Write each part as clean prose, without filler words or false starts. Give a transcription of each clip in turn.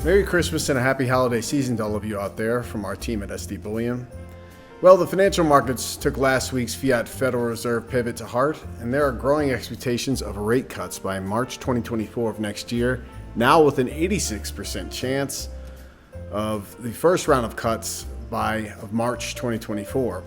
Merry Christmas and a happy holiday season to all of you out there from our team at SD Bullion. Well, the financial markets took last week's Fiat Federal Reserve pivot to heart, and there are growing expectations of rate cuts by March 2024 of next year, now with an 86% chance of the first round of cuts of March 2024.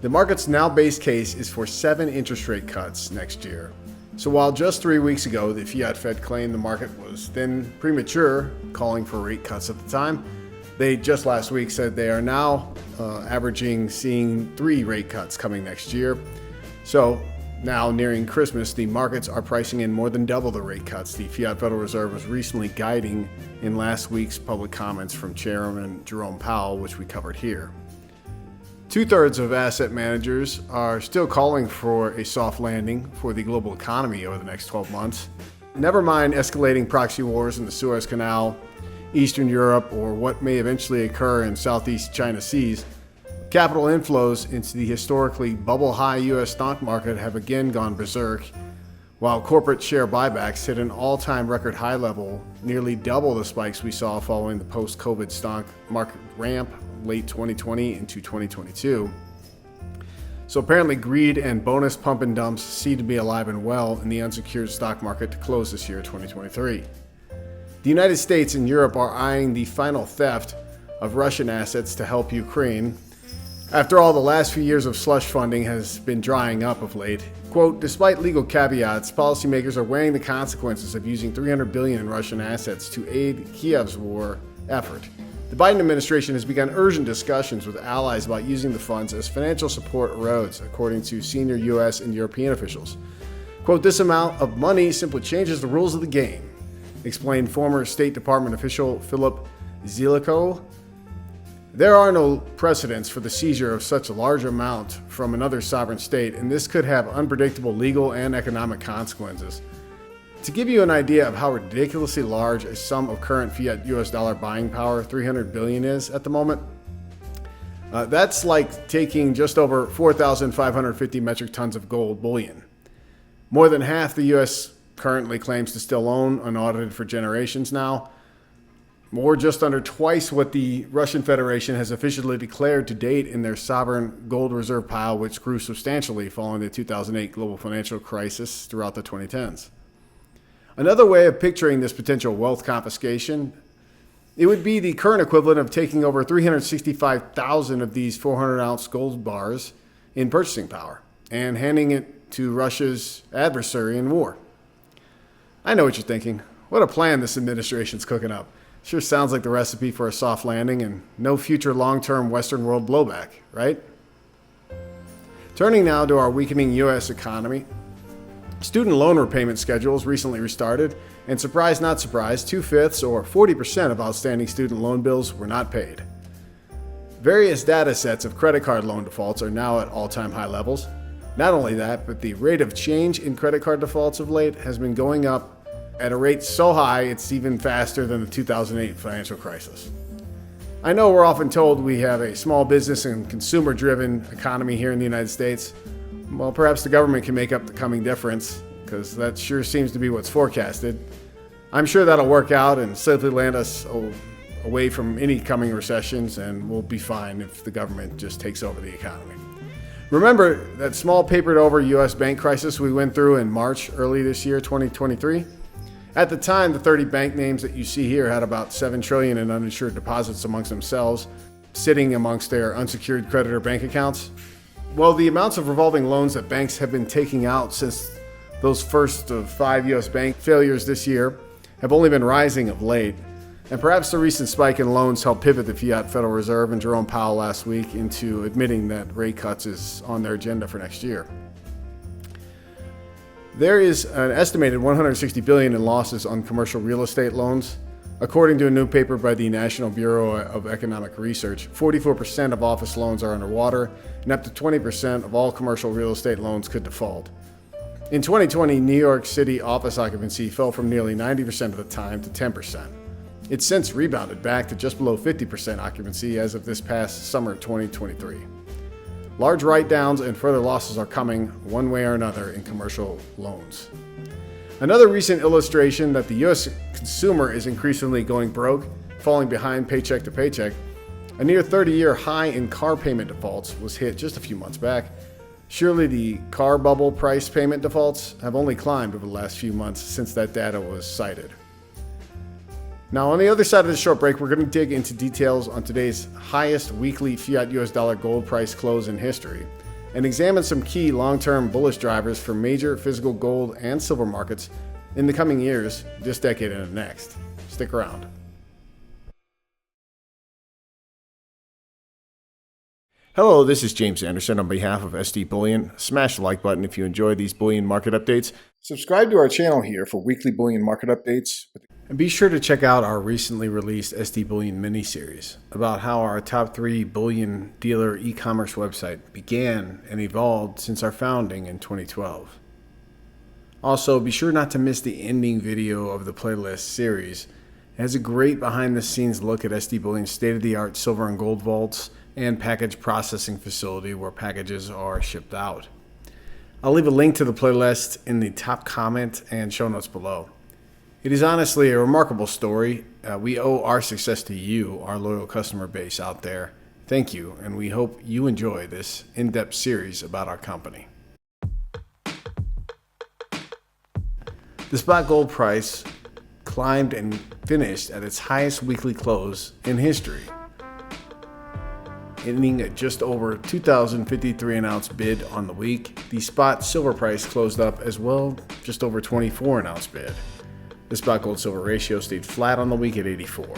The market's now base case is for 7 interest rate cuts next year. So while just 3 weeks ago the Fiat Fed claimed the market was then premature, calling for rate cuts at the time, they just last week said they are now seeing 3 rate cuts coming next year. So now nearing Christmas, the markets are pricing in more than double the rate cuts the Fiat Federal Reserve was recently guiding in last week's public comments from Chairman Jerome Powell, which we covered here. 2/3 of asset managers are still calling for a soft landing for the global economy over the next 12 months. Never mind escalating proxy wars in the Suez Canal, Eastern Europe, or what may eventually occur in Southeast China Seas. Capital inflows into the historically bubble-high U.S. stock market have again gone berserk, while corporate share buybacks hit an all-time record high level, nearly double the spikes we saw following the post-COVID stock market ramp late 2020 into 2022. So apparently greed and bonus pump and dumps seem to be alive and well in the unsecured stock market to close this year, 2023. The United States and Europe are eyeing the final theft of Russian assets to help Ukraine. After all, the last few years of slush funding has been drying up of late. Quote, despite legal caveats, policymakers are weighing the consequences of using $300 billion in Russian assets to aid Kiev's war effort. The Biden administration has begun urgent discussions with allies about using the funds as financial support erodes, according to senior U.S. and European officials. Quote, this amount of money simply changes the rules of the game, explained former State Department official Philip Zelikow. There are no precedents for the seizure of such a large amount from another sovereign state, and this could have unpredictable legal and economic consequences. To give you an idea of how ridiculously large a sum of current fiat US dollar buying power $300 billion is at the moment, that's like taking just over 4,550 metric tons of gold bullion. More than half the US currently claims to still own, unaudited for generations now, or just under twice what the Russian Federation has officially declared to date in their sovereign gold reserve pile, which grew substantially following the 2008 global financial crisis throughout the 2010s. Another way of picturing this potential wealth confiscation, it would be the current equivalent of taking over 365,000 of these 400-ounce gold bars in purchasing power and handing it to Russia's adversary in war. I know what you're thinking. What a plan this administration's cooking up. Sure sounds like the recipe for a soft landing and no future long-term Western world blowback, right? Turning now to our weakening U.S. economy. Student loan repayment schedules recently restarted, and surprise not surprise, 2/5 or 40% of outstanding student loan bills were not paid. Various data sets of credit card loan defaults are now at all-time high levels. Not only that, but the rate of change in credit card defaults of late has been going up at a rate so high it's even faster than the 2008 financial crisis. I know we're often told we have a small business and consumer-driven economy here in the United States. Well, perhaps the government can make up the coming difference, because that sure seems to be what's forecasted. I'm sure that'll work out and safely land us away from any coming recessions, and we'll be fine if the government just takes over the economy. Remember that small papered over U.S. bank crisis we went through in March early this year, 2023? At the time, the 30 bank names that you see here had about $7 trillion in uninsured deposits amongst themselves, sitting amongst their unsecured creditor bank accounts. Well, the amounts of revolving loans that banks have been taking out since those first of 5 U.S. bank failures this year have only been rising of late. And perhaps the recent spike in loans helped pivot the Fiat Federal Reserve and Jerome Powell last week into admitting that rate cuts is on their agenda for next year. There is an estimated $160 billion in losses on commercial real estate loans. According to a new paper by the National Bureau of Economic Research, 44% of office loans are underwater, and up to 20% of all commercial real estate loans could default. In 2020, New York City office occupancy fell from nearly 90% of the time to 10%. It's since rebounded back to just below 50% occupancy as of this past summer 2023. Large write-downs and further losses are coming one way or another in commercial loans. Another recent illustration that the U.S. consumer is increasingly going broke falling behind paycheck to paycheck, a near 30-year high in car payment defaults was hit just a few months back. Surely the car bubble price payment defaults have only climbed over the last few months since that data was cited. Now, on the other side of the short break, we're going to dig into details on today's highest weekly fiat US dollar gold price close in history and examine some key long-term bullish drivers for major physical gold and silver markets in the coming years, this decade and the next. Stick around. Hello, this is James Anderson on behalf of SD Bullion. Smash the like button if you enjoy these bullion market updates. Subscribe to our channel here for weekly bullion market updates. And be sure to check out our recently released SD Bullion mini-series about how our top 3 bullion dealer e-commerce website began and evolved since our founding in 2012. Also, be sure not to miss the ending video of the playlist series. It has a great behind-the-scenes look at SD Bullion's state-of-the-art silver and gold vaults and package processing facility where packages are shipped out. I'll leave a link to the playlist in the top comment and show notes below. It is honestly a remarkable story. We owe our success to you, our loyal customer base out there. Thank you, and we hope you enjoy this in-depth series about our company. The spot gold price climbed and finished at its highest weekly close in history, ending at just over 2,053 an ounce bid on the week. The spot silver price closed up as well, just over 24 an ounce bid. The spot gold silver ratio stayed flat on the week at 84.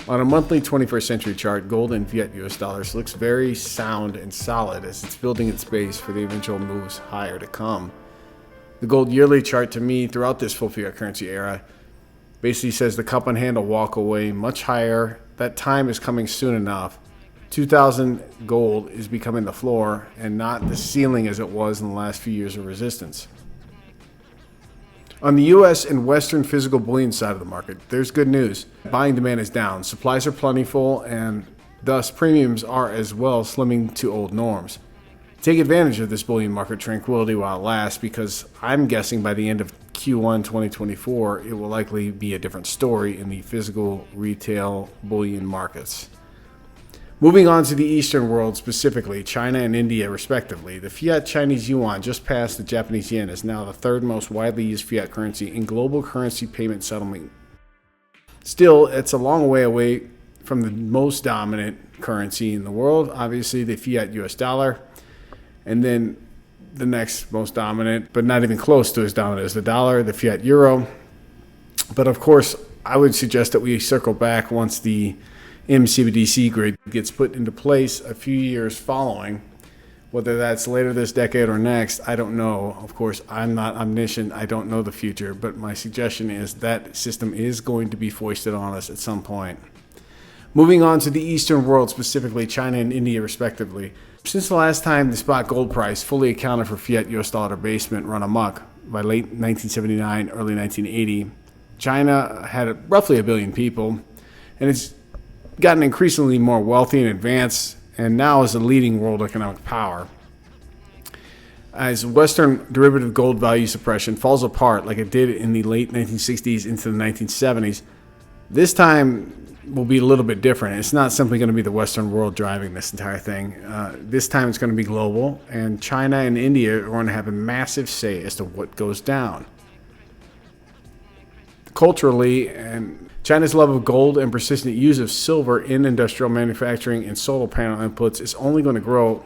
On a monthly 21st century chart, gold in fiat US dollars looks very sound and solid as it's building its base for the eventual moves higher to come. The gold yearly chart to me throughout this full fiat currency era basically says the cup on hand will walk away much higher. That time is coming soon enough. 2,000 gold is becoming the floor and not the ceiling as it was in the last few years of resistance. On the US and Western physical bullion side of the market, there's good news. Buying demand is down, supplies are plentiful, and thus premiums are as well slimming to old norms. Take advantage of this bullion market tranquility while it lasts, because I'm guessing by the end of Q1 2024, it will likely be a different story in the physical retail bullion markets. Moving on to the Eastern world, specifically China and India respectively, the fiat Chinese yuan just passed the Japanese yen as now the third most widely used fiat currency in global currency payment settlement. Still, it's a long way away from the most dominant currency in the world, obviously the fiat US dollar, and then the next most dominant, but not even close to as dominant as the dollar, the fiat euro. But of course, I would suggest that we circle back once the MCBDC grid gets put into place a few years following. Whether that's later this decade or next, I don't know. Of course, I'm not omniscient. I don't know the future, but my suggestion is that system is going to be foisted on us at some point. Moving on to the Eastern world, specifically China and India respectively. Since the last time the spot gold price fully accounted for fiat US dollar debasement run amok by late 1979, early 1980, China had roughly 1 billion people, and it's gotten increasingly more wealthy and advanced, and now is a leading world economic power. As Western derivative gold value suppression falls apart like it did in the late 1960s into the 1970s, this time will be a little bit different. It's not simply going to be the Western world driving this entire thing. This time it's going to be global, and China and India are going to have a massive say as to what goes down. Culturally, and China's love of gold and persistent use of silver in industrial manufacturing and solar panel inputs is only going to grow,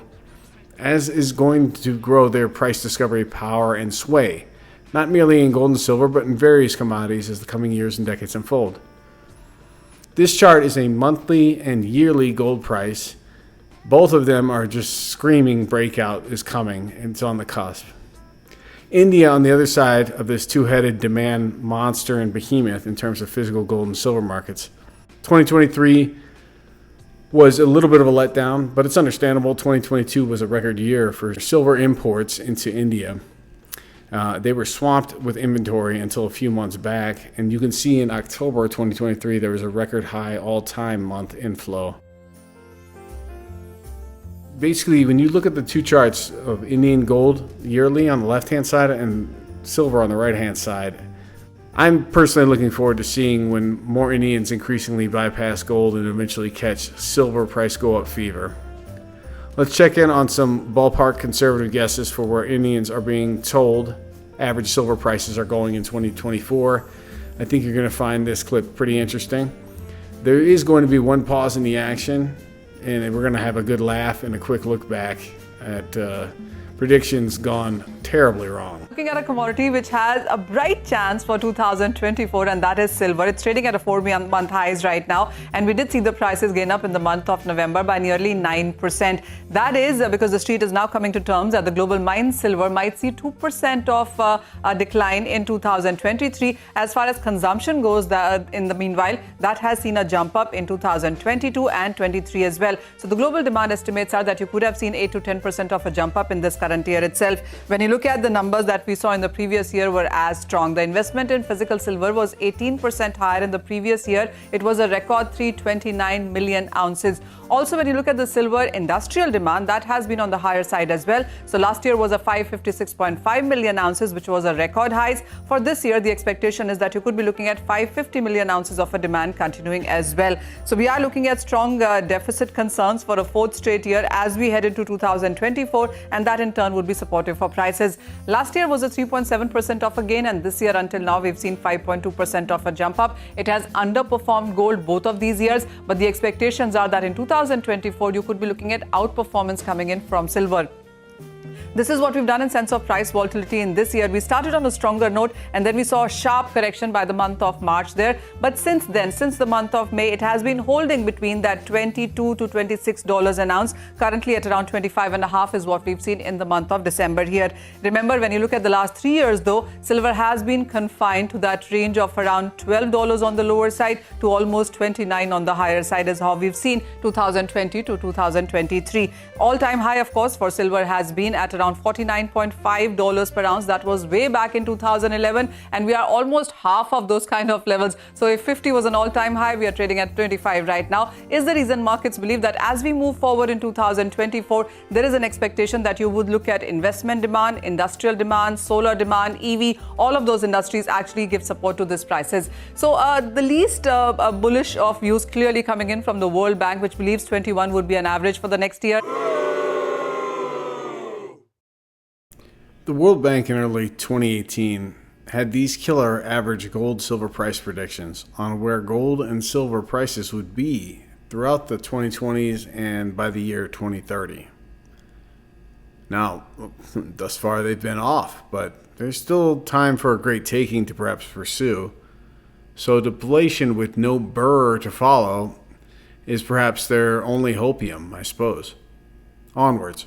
as is going to grow their price discovery power and sway, not merely in gold and silver, but in various commodities as the coming years and decades unfold. This chart is a monthly and yearly gold price. Both of them are just screaming breakout is coming, and it's on the cusp. India, on the other side of this two-headed demand monster and behemoth in terms of physical gold and silver markets. 2023 was a little bit of a letdown, but it's understandable. 2022 was a record year for silver imports into India. They were swamped with inventory until a few months back, and you can see in October 2023 there was a record high all-time month inflow. Basically, when you look at the two charts of Indian gold yearly on the left-hand side and silver on the right-hand side, I'm personally looking forward to seeing when more Indians increasingly bypass gold and eventually catch silver price go up fever. Let's check in on some ballpark conservative guesses for where Indians are being told average silver prices are going in 2024. I think you're going to find this clip pretty interesting. There is going to be one pause in the action, and we're going to have a good laugh and a quick look back at predictions gone terribly wrong. Looking at a commodity which has a bright chance for 2024, and that is silver. It's trading at a 4-month highs right now, and we did see the prices gain up in the month of November by nearly 9%. That is because the street is now coming to terms that the global mined silver might see 2% of a decline in 2023. As far as consumption goes, in the meanwhile, that has seen a jump up in 2022 and 23 as well. So the global demand estimates are that you could have seen 8 to 10% of a jump up in this current year itself. When you look at the numbers that we saw in the previous year were as strong. The investment in physical silver was 18% higher in the previous year. It was a record 329 million ounces. Also, when you look at the silver industrial demand, that has been on the higher side as well. So last year was a 556.5 million ounces, which was a record highs. For this year, the expectation is that you could be looking at 550 million ounces of a demand continuing as well. So we are looking at strong deficit concerns for a fourth straight year as we head into 2024, and that in turn would be supportive for prices. Last year was a 3.7% of a gain, and this year until now we've seen 5.2% of a jump up. It has underperformed gold both of these years, but the expectations are that in 2024 you could be looking at outperformance coming in from silver. This is what we've done in sense of price volatility in this year. We started on a stronger note, and then we saw a sharp correction by the month of March there. But since then, since the month of May, it has been holding between that $22 to $26 an ounce. Currently at around 25.5 is what we've seen in the month of December here. Remember, when you look at the last 3 years though, silver has been confined to that range of around $12 on the lower side to almost 29 on the higher side is how we've seen 2020 to 2023. All-time high, of course, for silver has been at around $49.5 per ounce. That was way back in 2011, and we are almost half of those kind of levels. So if 50 was an all-time high, we are trading at 25 right now. Is the reason markets believe that as we move forward in 2024, there is an expectation that you would look at investment demand, industrial demand, solar demand, EV, all of those industries actually give support to these prices. So the least bullish of views clearly coming in from the World Bank, which believes 21 would be an average for the next year. The World Bank in early 2018 had these killer average gold-silver price predictions on where gold and silver prices would be throughout the 2020s and by the year 2030. Now, thus far they've been off, but there's still time for a great taking to perhaps pursue. So deflation with no burr to follow is perhaps their only hopium, I suppose. Onwards.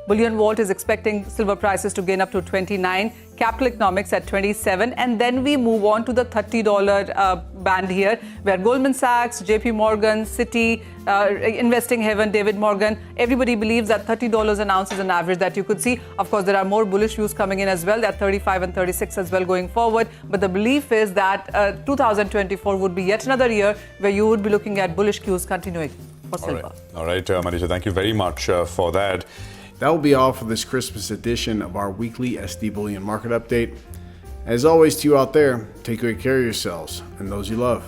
Bullion Vault is expecting silver prices to gain up to 29, Capital Economics at 27, and then we move on to the $30 band here, where Goldman Sachs, JP Morgan, Citi, Investing Haven, David Morgan, everybody believes that $30 an ounce is an average that you could see. Of course, there are more bullish views coming in as well. There are 35 and 36 as well going forward. But the belief is that 2024 would be yet another year where you would be looking at bullish cues continuing for silver. All right, Manisha, thank you very much for that. That will be all for this Christmas edition of our weekly SD Bullion Market Update. As always, to you out there, take great care of yourselves and those you love.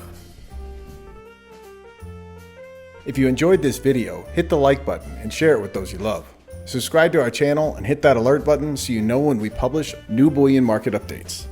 If you enjoyed this video, hit the like button and share it with those you love. Subscribe to our channel and hit that alert button so you know when we publish new bullion market updates.